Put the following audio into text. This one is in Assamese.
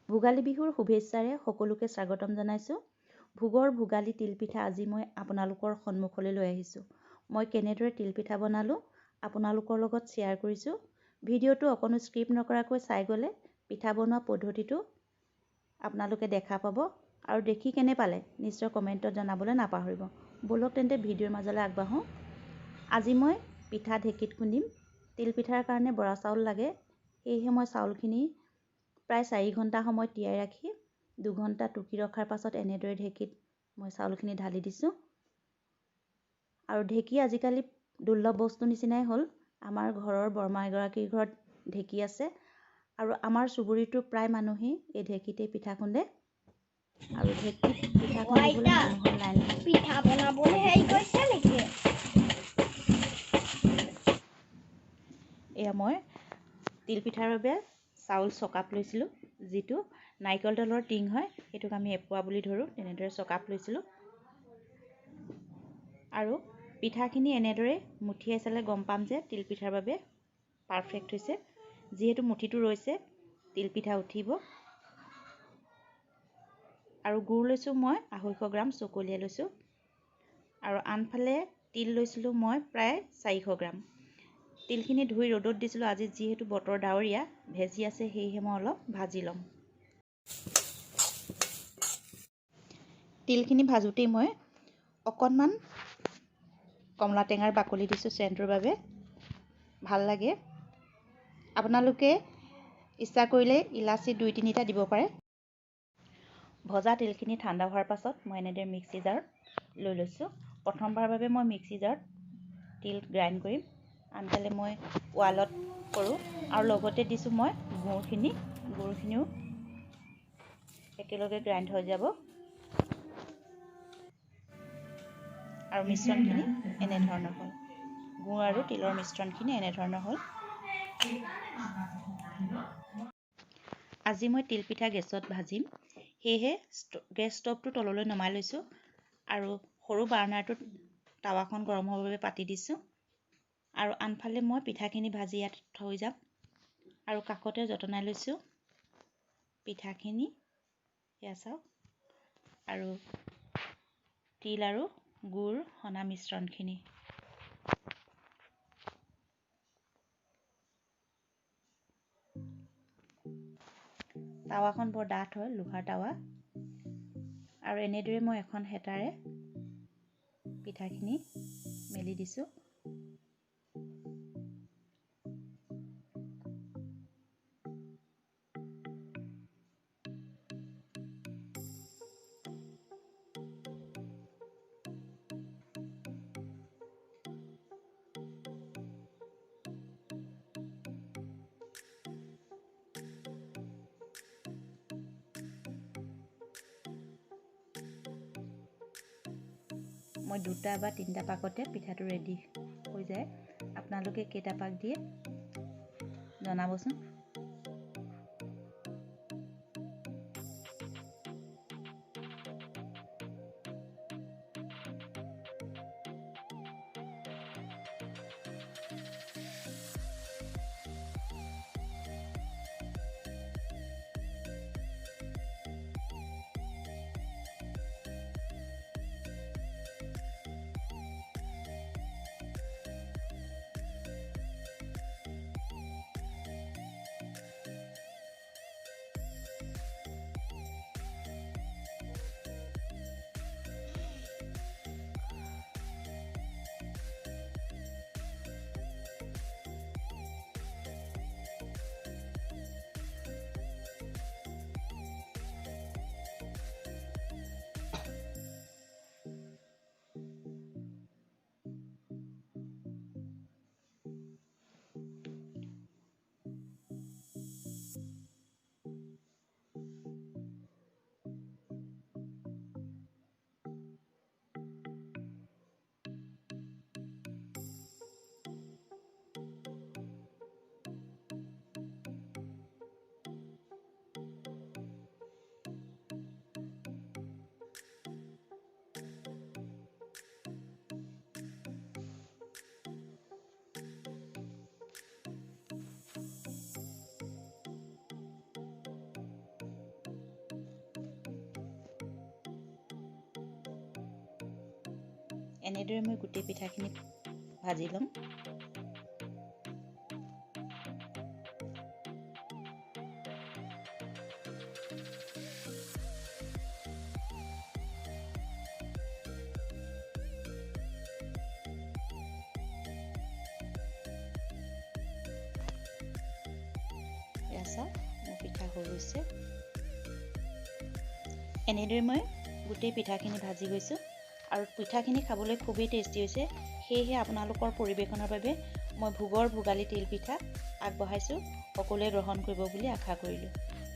ভোগালী বিহুৰ শুভেচ্ছাৰে সকলোকে স্বাগতম জনাইছোঁ। ভোগৰ ভোগালী তিলপিঠা আজি মই আপোনালোকৰ সন্মুখলৈ লৈ আহিছোঁ। মই কেনেদৰে তিলপিঠা বনালোঁ আপোনালোকৰ লগত শ্বেয়াৰ কৰিছোঁ। ভিডিঅ'টো অকণো স্কিপ নকৰাকৈ চাই গ'লে পিঠা বনোৱা পদ্ধতিটো আপোনালোকে দেখা পাব আৰু দেখি কেনে পালে নিশ্চয় কমেণ্টত জনাবলৈ নাপাহৰিব। ব'লক তেন্তে ভিডিঅ'ৰ মাজলৈ আগবাঢ়োঁ। আজি মই পিঠা ঢেঁকীত খুন্দিম। তিলপিঠাৰ কাৰণে বৰা চাউল লাগে, সেয়েহে মই চাউলখিনি প্ৰায় 4 ঘণ্টা সময় তিয়াই ৰাখি 2 ঘণ্টা টুকি ৰখাৰ পাছত এনেদৰে ঢেঁকীত মই চাউলখিনি ঢালি দিছোঁ। আৰু ঢেঁকী আজিকালি দুৰ্লভ বস্তু নিচিনাই হ'ল। আমাৰ ঘৰৰ বৰমা এগৰাকীৰ ঘৰত ঢেঁকী আছে আৰু আমাৰ চুবুৰীটো প্ৰায় মানুহেই এই ঢেঁকীতে পিঠা খুন্দে। আৰু ঢেঁকীত পিঠা খুন্দিবলৈ মানুহৰ লাইন পিঠা বনাবলৈ হেৰি কৰিছে নেকি? এয়া মই তিলপিঠাৰ বাবে চাউল চকাপ লৈছিলোঁ, যিটো নাৰিকল তেলৰ টিং হয়, সেইটোক আমি এপোৱা বুলি ধৰোঁ। তেনেদৰে চকাপ লৈছিলোঁ আৰু পিঠাখিনি এনেদৰে মুঠিয়াই চালে গম পাম যে তিলপিঠাৰ বাবে পাৰফেক্ট হৈছে। যিহেতু মুঠিটো ৰৈছে, তিলপিঠা উঠিব। আৰু গুড় লৈছোঁ মই 250 গ্ৰাম চকলিয়াই লৈছোঁ আৰু আনফালে তিল লৈছিলোঁ মই প্ৰায় 400 গ্ৰাম। তিলখিনি ধুই ৰ'দত দিছিলোঁ। আজি যিহেতু বতৰ ডাৱৰীয়া, ভেজি আছে, সেয়েহে মই অলপ ভাজি ল'ম। তিলখিনি ভাজোঁতেই মই অকণমান কমলা টেঙাৰ বাকলি দিছোঁ চেণ্টৰ বাবে, ভাল লাগে। আপোনালোকে ইচ্ছা কৰিলে ইলাচি 2-3টা দিব পাৰে। ভজা তিলখিনি ঠাণ্ডা হোৱাৰ পাছত মই এনেদৰে মিক্সি জাৰত লৈ লৈছোঁ। প্ৰথমবাৰৰ বাবে মই মিক্সি জাৰত তিল গ্ৰাইণ্ড কৰিম। আনফালে মই ৱালত কৰোঁ আৰু লগতে দিছোঁ মই গুড়খিনিও একেলগে গ্ৰাইণ্ড হৈ যাব। আৰু মিশ্ৰণখিনি এনেধৰণৰ হ'ল। গুড় আৰু তিলৰ মিশ্ৰণখিনি এনেধৰণৰ হ'ল। আজি মই তিলপিঠা গেছত ভাজিম, সেয়েহে গেছ ষ্টভটো তললৈ নমাই লৈছোঁ আৰু সৰু বাৰ্ণাৰটোত টাৱাখন গৰম হ'বৰ বাবে পাতি দিছোঁ। আৰু আনফালে মই পিঠাখিনি ভাজি ইয়াত থৈ যাম আৰু কাষতে যতনাই লৈছোঁ পিঠাখিনি। এয়া চাওক, আৰু তিল আৰু গুড় সনা মিশ্ৰণখিনি। টাৱাখন বৰ ডাঠ হয়, লোহাৰ টাৱা। আৰু এনেদৰে মই এখন হেতাৰে পিঠাখিনি মেলি দিছোঁ। মই 2টা বা 3টা পাকতে পিঠাটো ৰেডি হৈ যায়। আপোনালোকে কেইটা পাক দিয়ে জনাবচোন। এনেদৰে মই গোটেই পিঠাখিনি ভাজি ল'ম। এয়া চাওক মোৰ পিঠা হৈ গৈছে। এনেদৰে মই গোটেই পিঠাখিনি ভাজি গৈছোঁ আৰু পিঠাখিনি খাবলৈ খুবেই টেষ্টি হৈছে। সেয়েহে আপোনালোকৰ পৰিৱেশনৰ বাবে মই ভোগৰ ভোগালী তিল পিঠা আগবঢ়াইছোঁ। সকলোৱে গ্ৰহণ কৰিব বুলি আশা কৰিলোঁ।